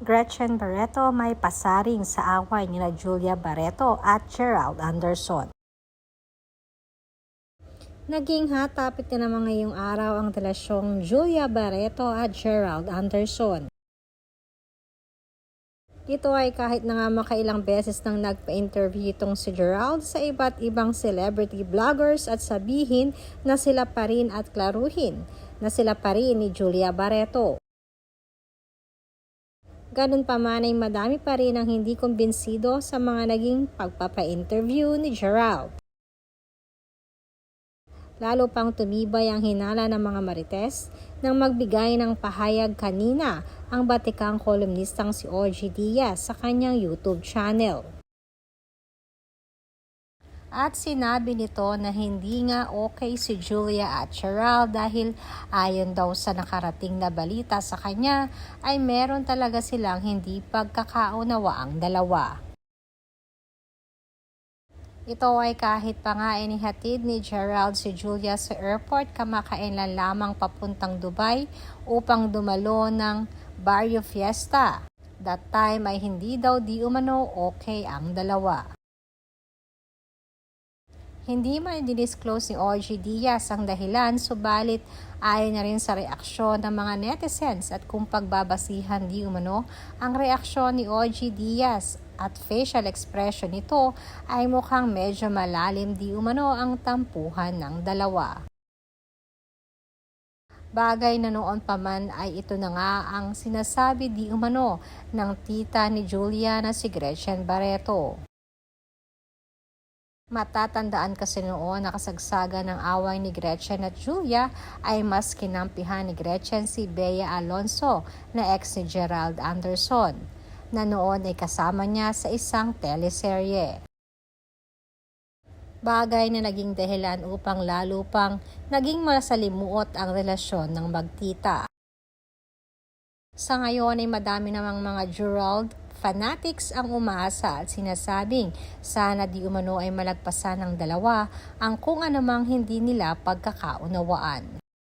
Gretchen Barreto may pasaring sa away nila Julia Barreto at Gerald Anderson. Naging hot topic na naman ngayong araw ang relasyong Julia Barreto at Gerald Anderson. Ito ay kahit na nga makailang beses nang nagpa-interview itong si Gerald sa iba't ibang celebrity vloggers at sabihin na sila pa rin at klaruhin na sila pa rin ni Julia Barreto. Ganun pa man ay madami pa rin ang hindi kumbinsido sa mga naging pagpapa-interview ni Gerald. Lalo pang tumibay ang hinala ng mga marites nang magbigay ng pahayag kanina ang batikang kolumnistang si OG Diaz sa kanyang YouTube channel. At sinabi nito na hindi nga okay si Julia at Gerald dahil ayon daw sa nakarating na balita sa kanya ay meron talaga silang hindi pagkakaunawaang dalawa. Ito ay kahit pa nga inihatid ni Gerald si Julia sa airport kamakailan lamang papuntang Dubai upang dumalo ng Barrio Fiesta. That time ay hindi daw di umano okay ang dalawa. Hindi man i-disclose ni OG Diaz ang dahilan, subalit ayon na rin sa reaksyon ng mga netizens at kung pagbabasihan di umano ang reaksyon ni OG Diaz at facial expression nito ay mukhang medyo malalim di umano ang tampuhan ng dalawa. Bagay na noon pa man ay ito na nga ang sinasabi di umano ng tita ni Julia na si Gretchen Barreto. Matatandaan kasi noon na kasagsagan ng away ni Gretchen at Julia ay mas kinampihan ni Gretchen si Bea Alonzo na ex ni Gerald Anderson na noon ay kasama niya sa isang teleserye. Bagay na naging dahilan upang lalo pang naging masalimuot ang relasyon ng magtita. Sa ngayon ay madami namang mga Gerald fanatics ang umaasa at sinasabing sana di umano ay malagpasan ng dalawa ang kung anumang hindi nila pagkakaunawaan.